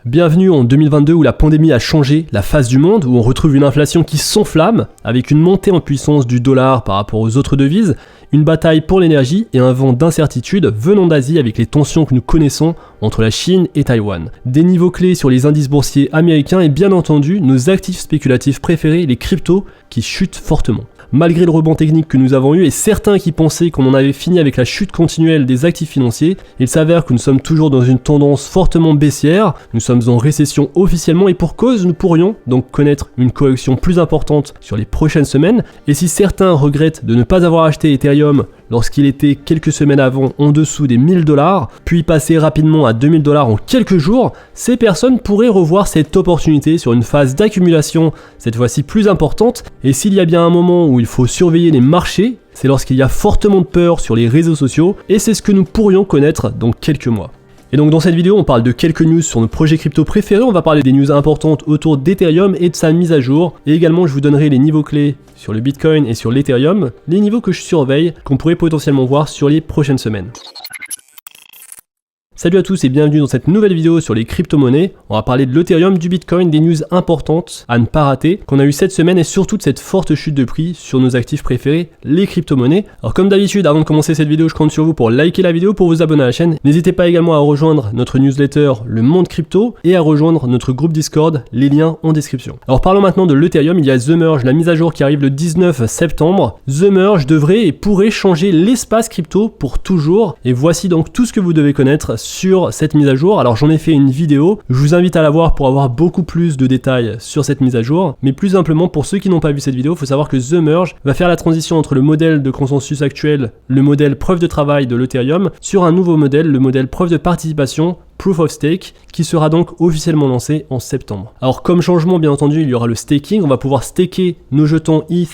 Bienvenue en 2022 où la pandémie a changé la face du monde, où on retrouve une inflation qui s'enflamme, avec une montée en puissance du dollar par rapport aux autres devises, une bataille pour l'énergie et un vent d'incertitude venant d'Asie avec les tensions que nous connaissons entre la Chine et Taïwan. Des niveaux clés sur les indices boursiers américains et bien entendu nos actifs spéculatifs préférés, les cryptos, qui chutent fortement. Malgré le rebond technique que nous avons eu et certains qui pensaient qu'on en avait fini avec la chute continuelle des actifs financiers, il s'avère que nous sommes toujours dans une tendance fortement baissière, nous sommes en récession officiellement et pour cause nous pourrions donc connaître une correction plus importante sur les prochaines semaines et si certains regrettent de ne pas avoir acheté Ethereum lorsqu'il était quelques semaines avant en dessous des $1000, puis passer rapidement à $2000 en quelques jours, ces personnes pourraient revoir cette opportunité sur une phase d'accumulation, cette fois-ci plus importante, et s'il y a bien un moment où il faut surveiller les marchés, c'est lorsqu'il y a fortement de peur sur les réseaux sociaux, et c'est ce que nous pourrions connaître dans quelques mois. Et donc dans cette vidéo, on parle de quelques news sur nos projets crypto préférés, on va parler des news importantes autour d'Ethereum et de sa mise à jour, et également je vous donnerai les niveaux clés sur le Bitcoin et sur l'Ethereum, les niveaux que je surveille, qu'on pourrait potentiellement voir sur les prochaines semaines. Salut à tous et bienvenue dans cette nouvelle vidéo sur les crypto-monnaies. On va parler de l'Ethereum, du Bitcoin, des news importantes à ne pas rater qu'on a eu cette semaine et surtout de cette forte chute de prix sur nos actifs préférés, les crypto-monnaies. Alors comme d'habitude, avant de commencer cette vidéo, je compte sur vous pour liker la vidéo, pour vous abonner à la chaîne. N'hésitez pas également à rejoindre notre newsletter Le Monde Crypto et à rejoindre notre groupe Discord, les liens en description. Alors parlons maintenant de l'Ethereum, il y a The Merge, la mise à jour qui arrive le 19 septembre. The Merge devrait et pourrait changer l'espace crypto pour toujours et voici donc tout ce que vous devez connaître sur cette mise à jour. Alors j'en ai fait une vidéo, je vous invite à la voir pour avoir beaucoup plus de détails sur cette mise à jour, mais plus simplement pour ceux qui n'ont pas vu cette vidéo, il faut savoir que The Merge va faire la transition entre le modèle de consensus actuel, le modèle preuve de travail de l'Ethereum, sur un nouveau modèle, le modèle preuve de participation, Proof of Stake, qui sera donc officiellement lancé en septembre. Alors comme changement bien entendu, il y aura le staking, on va pouvoir staker nos jetons ETH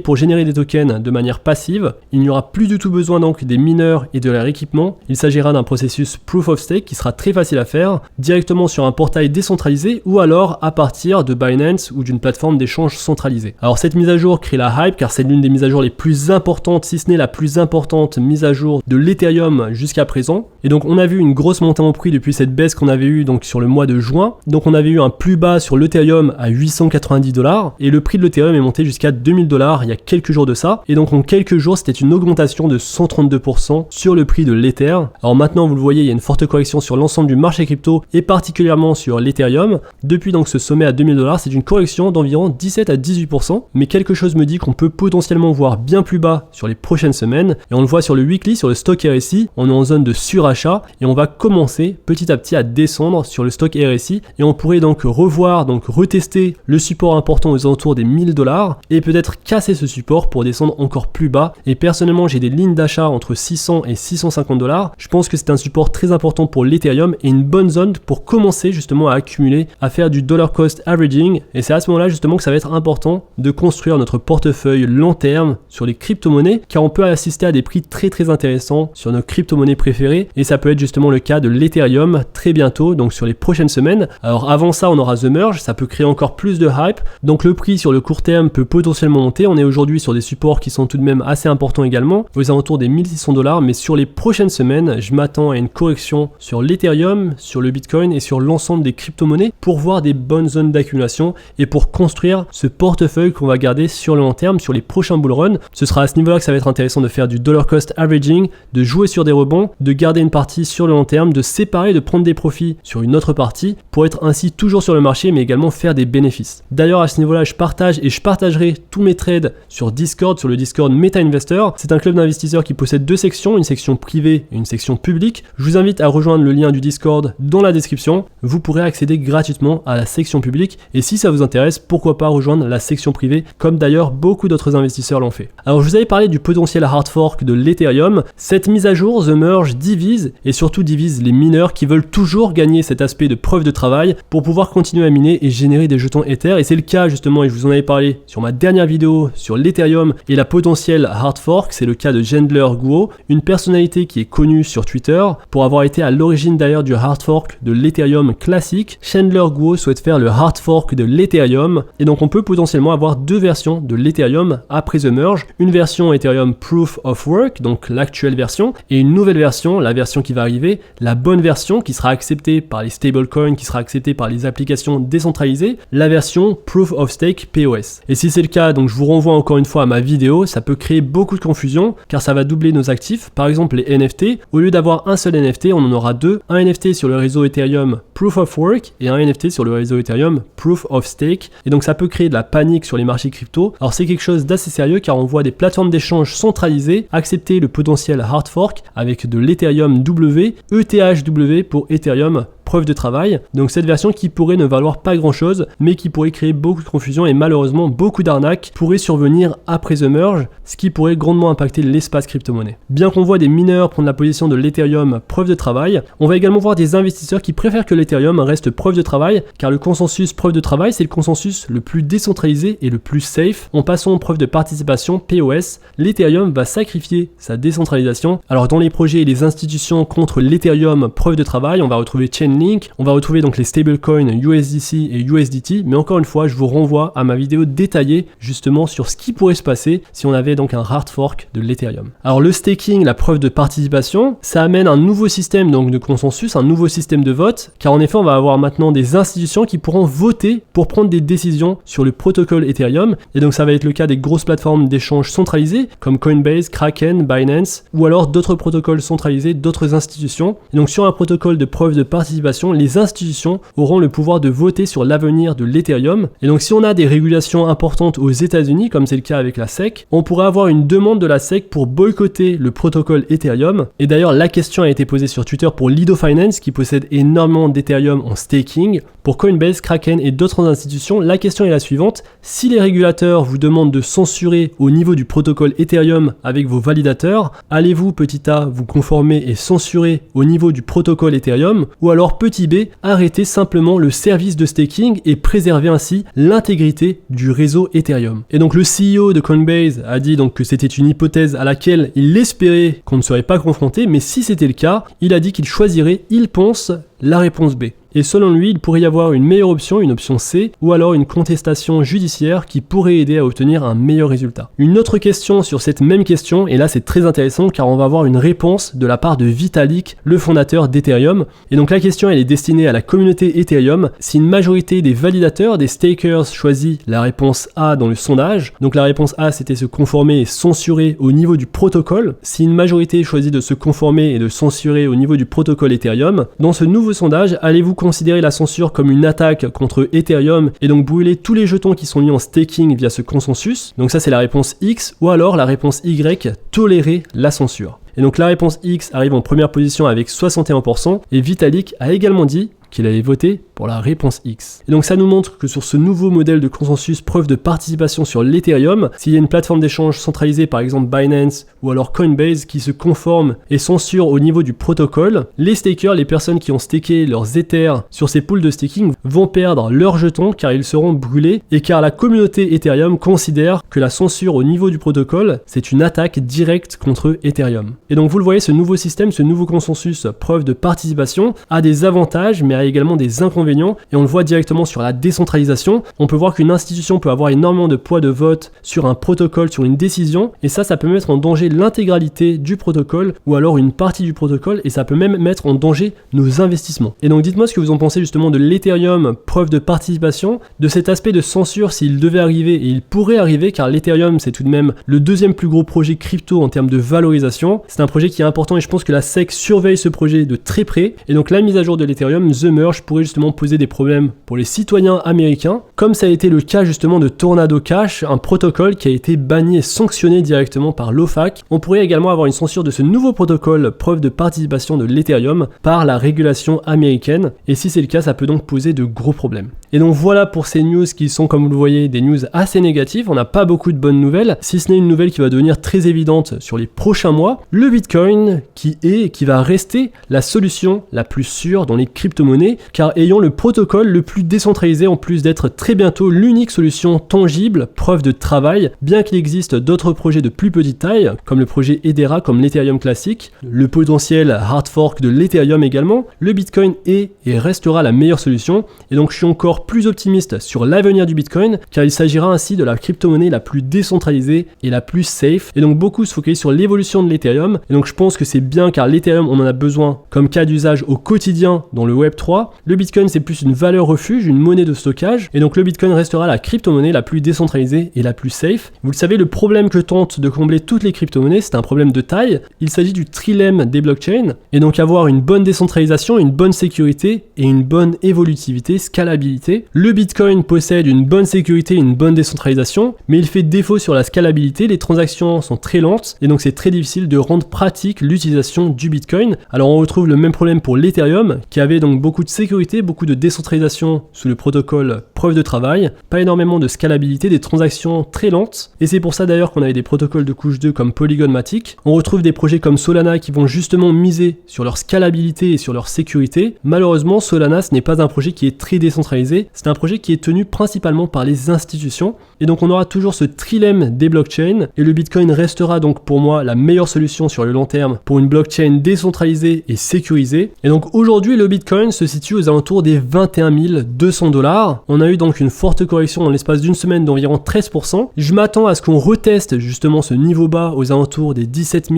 pour générer des tokens de manière passive. Il n'y aura plus du tout besoin donc des mineurs et de leur équipement. Il s'agira d'un processus Proof of Stake qui sera très facile à faire directement sur un portail décentralisé ou alors à partir de Binance ou d'une plateforme d'échange centralisée. Alors cette mise à jour crée la hype car c'est l'une des mises à jour les plus importantes, si ce n'est la plus importante mise à jour de l'Ethereum jusqu'à présent. Et donc on a vu une grosse montée en prix depuis cette baisse qu'on avait eu donc sur le mois de juin. Donc on avait eu un plus bas sur l'Ethereum à $890 et le prix de l'Ethereum est monté jusqu'à $2000 il y a quelques jours de ça. Et donc en quelques jours c'était une augmentation de 132% sur le prix de l'Ether. Alors maintenant vous le voyez, il y a une forte correction sur l'ensemble du marché crypto et particulièrement sur l'Ethereum. Depuis donc ce sommet à $2000, c'est une correction d'environ 17 à 18%, mais quelque chose me dit qu'on peut potentiellement voir bien plus bas sur les prochaines semaines et on le voit sur le weekly, sur le stock RSI, on est en zone de surachat et on va commencer petit à petit à descendre sur le stock RSI et on pourrait donc retester le support important aux alentours des $1000 et peut-être casser ce support pour descendre encore plus bas. Et personnellement j'ai des lignes d'achat entre 600 et $650. Je pense que c'est un support très important pour l'Ethereum et une bonne zone pour commencer justement à accumuler, à faire du dollar cost averaging et c'est à ce moment-là justement que ça va être important de construire notre portefeuille long terme sur les crypto-monnaies car on peut assister à des prix très intéressants sur nos crypto-monnaies préférées et ça peut être justement le cas de l'Ethereum très bientôt, donc sur les prochaines semaines. Alors avant ça on aura The Merge, ça peut créer encore plus de hype, donc le prix sur le court terme peut potentiellement monter. On est aujourd'hui sur des supports qui sont tout de même assez importants également, aux alentours des $1600, mais sur les prochaines semaines je m'attends à une correction sur l'Ethereum, sur le Bitcoin et sur l'ensemble des crypto-monnaies pour voir des bonnes zones d'accumulation et pour construire ce portefeuille qu'on va garder sur le long terme, sur les prochains bull runs. Ce sera à ce niveau là que ça va être intéressant de faire du dollar cost averaging, de jouer sur des rebonds, de garder une partie sur le long terme, de séparer, de prendre des profits sur une autre partie pour être ainsi toujours sur le marché mais également faire des bénéfices. D'ailleurs à ce niveau là je partage et je partagerai tous mes trades sur Discord, sur le Discord Meta Investor. C'est un club d'investisseurs qui possède deux sections, une section privée et une section publique. Je vous invite à rejoindre le lien du Discord dans la description. Vous pourrez accéder gratuitement à la section publique et si ça vous intéresse, pourquoi pas rejoindre la section privée comme d'ailleurs beaucoup d'autres investisseurs l'ont fait. Alors je vous avais parlé du potentiel hard fork de l'Ethereum. Cette mise à jour The Merge divise et surtout divise les mineurs qui veulent toujours gagner cet aspect de preuve de travail pour pouvoir continuer à miner et générer des jetons Ether et c'est le cas justement et je vous en avais parlé sur ma dernière vidéo sur l'Ethereum et la potentielle hard fork. C'est le cas de Chandler Guo, une personnalité qui est connue sur Twitter pour avoir été à l'origine d'ailleurs du hard fork de l'Ethereum classique. Chandler Guo souhaite faire le hard fork de l'Ethereum et donc on peut potentiellement avoir deux versions de l'Ethereum après The Merge, une version Ethereum Proof of Work, donc l'actuelle version, et une nouvelle version, la version qui va arriver, la bonne version version qui sera acceptée par les stablecoins, qui sera acceptée par les applications décentralisées, la version Proof of Stake POS. Et si c'est le cas, donc je vous renvoie encore une fois à ma vidéo, ça peut créer beaucoup de confusion car ça va doubler nos actifs. Par exemple les NFT, au lieu d'avoir un seul NFT, on en aura deux, un NFT sur le réseau Ethereum Proof of Work et un NFT sur le réseau Ethereum Proof of Stake. Et donc ça peut créer de la panique sur les marchés crypto. Alors c'est quelque chose d'assez sérieux car on voit des plateformes d'échange centralisées accepter le potentiel hard fork avec de l'Ethereum W, ETHW pour Ethereum preuve de travail. Donc cette version qui pourrait ne valoir pas grand chose, mais qui pourrait créer beaucoup de confusion et malheureusement beaucoup d'arnaques pourraient survenir après The Merge, ce qui pourrait grandement impacter l'espace crypto-monnaie. Bien qu'on voit des mineurs prendre la position de l'Ethereum preuve de travail, on va également voir des investisseurs qui préfèrent que l'Ethereum reste preuve de travail, car le consensus preuve de travail, c'est le consensus le plus décentralisé et le plus safe. En passant aux preuves de participation POS, l'Ethereum va sacrifier sa décentralisation. Alors dans les projets et les institutions contre l'Ethereum preuve de travail, on va retrouver Chainlink, on va retrouver donc les stablecoins USDC et USDT, mais encore une fois, je vous renvoie à ma vidéo détaillée justement sur ce qui pourrait se passer si on avait donc un hard fork de l'Ethereum. Alors le staking, la preuve de participation, ça amène un nouveau système donc de consensus, un nouveau système de vote, car en effet on va avoir maintenant des institutions qui pourront voter pour prendre des décisions sur le protocole Ethereum, et donc ça va être le cas des grosses plateformes d'échange centralisées comme Coinbase, Kraken, Binance, ou alors d'autres protocoles centralisés, d'autres institutions. Et donc sur un protocole de preuve de participation, les institutions auront le pouvoir de voter sur l'avenir de l'Ethereum. Et donc si on a des régulations importantes aux États-Unis, comme c'est le cas avec la SEC, on pourrait avoir une demande de la SEC pour boycotter le protocole Ethereum. Et d'ailleurs la question a été posée sur Twitter pour Lido Finance qui possède énormément d'Ethereum en staking. Pour Coinbase, Kraken et d'autres institutions, la question est la suivante: si les régulateurs vous demandent de censurer au niveau du protocole Ethereum avec vos validateurs, allez-vous petit a vous conformer et censurer au niveau du protocole Ethereum, ou alors petit b arrêter simplement le service de staking et préserver ainsi l'intégrité du réseau Ethereum. Et donc le CEO de Coinbase a dit donc que c'était une hypothèse à laquelle il espérait qu'on ne serait pas confronté, mais si c'était le cas, il a dit qu'il choisirait, il pense, la réponse B. Et selon lui, il pourrait y avoir une meilleure option, une option C, ou alors une contestation judiciaire qui pourrait aider à obtenir un meilleur résultat. Une autre question sur cette même question, et là c'est très intéressant car on va avoir une réponse de la part de Vitalik, le fondateur d'Ethereum. Et donc la question elle est destinée à la communauté Ethereum. Si une majorité des validateurs, des stakers choisit la réponse A dans le sondage, donc la réponse A c'était se conformer et censurer au niveau du protocole. Si une majorité choisit de se conformer et de censurer au niveau du protocole Ethereum, dans ce nouveau sondage, allez-vous considérer la censure comme une attaque contre Ethereum et donc brûler tous les jetons qui sont mis en staking via ce consensus? Donc ça c'est la réponse X, ou alors la réponse Y, tolérer la censure. Et donc la réponse X arrive en première position avec 61%, et Vitalik a également dit qu'il allait voter pour la réponse X. Et donc ça nous montre que sur ce nouveau modèle de consensus preuve de participation sur l'Ethereum, s'il y a une plateforme d'échange centralisée par exemple Binance ou alors Coinbase qui se conforme et censure au niveau du protocole, les stakers, les personnes qui ont staké leurs Ethers sur ces pools de staking vont perdre leurs jetons car ils seront brûlés, et car la communauté Ethereum considère que la censure au niveau du protocole c'est une attaque directe contre Ethereum. Et donc vous le voyez, ce nouveau système, ce nouveau consensus preuve de participation a des avantages mais a également des inconvénients, et on le voit directement sur la décentralisation. On peut voir qu'une institution peut avoir énormément de poids de vote sur un protocole, sur une décision, et ça peut mettre en danger l'intégralité du protocole ou alors une partie du protocole, et ça peut même mettre en danger nos investissements. Et donc dites-moi ce que vous en pensez justement de l'Ethereum preuve de participation, de cet aspect de censure s'il devait arriver, et il pourrait arriver car l'Ethereum c'est tout de même le deuxième plus gros projet crypto en termes de valorisation. C'est un projet qui est important et je pense que la SEC surveille ce projet de très près, et donc la mise à jour de l'Ethereum, The Merge, pourrait justement poser des problèmes pour les citoyens américains, comme ça a été le cas justement de Tornado Cash, un protocole qui a été banni et sanctionné directement par l'OFAC. On pourrait également avoir une censure de ce nouveau protocole preuve de participation de l'Ethereum par la régulation américaine, et si c'est le cas, ça peut donc poser de gros problèmes. Et donc voilà pour ces news qui sont, comme vous le voyez, des news assez négatives. On n'a pas beaucoup de bonnes nouvelles, si ce n'est une nouvelle qui va devenir très évidente sur les prochains mois: le Bitcoin qui est et qui va rester la solution la plus sûre dans les crypto-monnaies, car ayant le protocole le plus décentralisé en plus d'être très bientôt l'unique solution tangible, preuve de travail, bien qu'il existe d'autres projets de plus petite taille, comme le projet Hedera, comme l'Ethereum classique, le potentiel hard fork de l'Ethereum également, le Bitcoin est et restera la meilleure solution, et donc je suis encore encore plus optimiste sur l'avenir du Bitcoin, car il s'agira ainsi de la crypto-monnaie la plus décentralisée et la plus safe. Et donc beaucoup se focalisent sur l'évolution de l'Ethereum. Et donc je pense que c'est bien, car l'Ethereum, on en a besoin comme cas d'usage au quotidien dans le Web 3. Le Bitcoin, c'est plus une valeur refuge, une monnaie de stockage. Et donc le Bitcoin restera la crypto-monnaie la plus décentralisée et la plus safe. Vous le savez, le problème que tentent de combler toutes les crypto-monnaies, c'est un problème de taille. Il s'agit du trilemme des blockchains. Et donc avoir une bonne décentralisation, une bonne sécurité et une bonne évolutivité, scalabilité. Le Bitcoin possède une bonne sécurité et une bonne décentralisation, mais il fait défaut sur la scalabilité. Les transactions sont très lentes et donc c'est très difficile de rendre pratique l'utilisation du Bitcoin. Alors on retrouve le même problème pour l'Ethereum, qui avait donc beaucoup de sécurité, beaucoup de décentralisation sous le protocole preuve de travail, pas énormément de scalabilité, des transactions très lentes, et c'est pour ça d'ailleurs qu'on avait des protocoles de couche 2 comme Polygon Matic. On retrouve des projets comme Solana qui vont justement miser sur leur scalabilité et sur leur sécurité. Malheureusement, Solana, ce n'est pas un projet qui est très décentralisé, c'est un projet qui est tenu principalement par les institutions, et donc on aura toujours ce trilemme des blockchains, et le Bitcoin restera donc pour moi la meilleure solution sur le long terme pour une blockchain décentralisée et sécurisée. Et donc aujourd'hui, le Bitcoin se situe aux alentours des 21 200 $. On a eu donc une forte correction dans l'espace d'une semaine d'environ 13%. Je m'attends à ce qu'on reteste justement ce niveau bas aux alentours des 17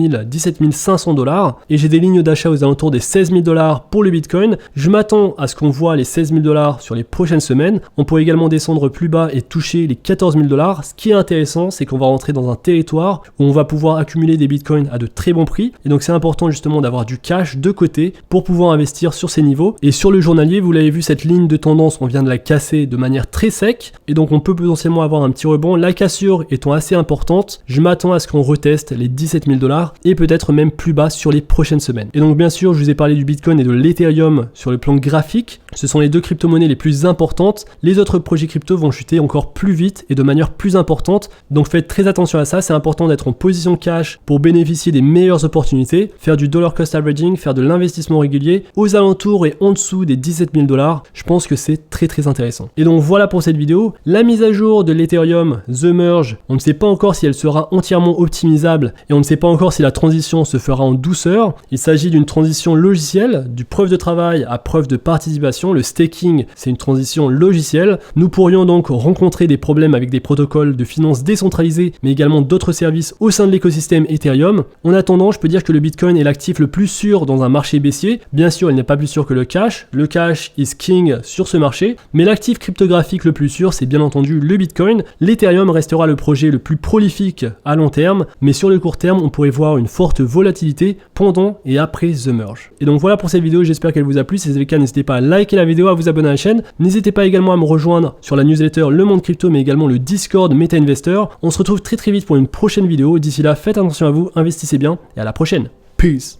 500 $, et j'ai des lignes d'achat aux alentours des 16 000 $ pour le Bitcoin. Je m'attends à ce qu'on voit les 16 000 $ sur les prochaines semaines. On pourrait également descendre plus bas et toucher les 14 000 $. Ce qui est intéressant, c'est qu'on va rentrer dans un territoire où on va pouvoir accumuler des Bitcoins à de très bons prix, et donc c'est important justement d'avoir du cash de côté pour pouvoir investir sur ces niveaux. Et sur le journalier, vous l'avez vu, cette ligne de tendance, on vient de la casser de manière très sec, et donc on peut potentiellement avoir un petit rebond. La cassure étant assez importante, je m'attends à ce qu'on reteste les 17 000 $ et peut-être même plus bas sur les prochaines semaines. Et donc bien sûr, je vous ai parlé du Bitcoin et de l'Ethereum sur le plan graphique. Ce sont les deux crypto-monnaies les plus importantes. Les autres projets crypto vont chuter encore plus vite et de manière plus importante. Donc faites très attention à ça. C'est important d'être en position cash pour bénéficier des meilleures opportunités, faire du dollar cost averaging, faire de l'investissement régulier aux alentours et en dessous des 17 000 $. Je pense que c'est très intéressant. Et donc voilà pour cette vidéo. La mise à jour de l'Ethereum, The Merge, on ne sait pas encore si elle sera entièrement optimisable et on ne sait pas encore si la transition se fera en douceur. Il s'agit d'une transition logicielle, du preuve de travail à preuve de participation. Le staking, c'est une transition logicielle. Nous pourrions donc rencontrer des problèmes avec des protocoles de finances décentralisés, mais également d'autres services au sein de l'écosystème Ethereum. En attendant, je peux dire que le Bitcoin est l'actif le plus sûr dans un marché baissier. Bien sûr, il n'est pas plus sûr que le cash. Le cash is king sur ce marché, mais l'actif cryptographique le plus sûr, c'est bien entendu le Bitcoin. L'Ethereum restera le projet le plus prolifique à long terme, mais sur le court terme, on pourrait voir une forte volatilité pendant et après The Merge. Et donc voilà pour cette vidéo, j'espère qu'elle vous a plu. Si c'est le cas, n'hésitez pas à liker la vidéo, à vous abonner à la chaîne. N'hésitez pas également à me rejoindre sur la newsletter Le Monde Crypto, mais également le Discord Meta Investor. On se retrouve très vite pour une prochaine vidéo. D'ici là, faites attention à vous, investissez bien et à la prochaine. Peace.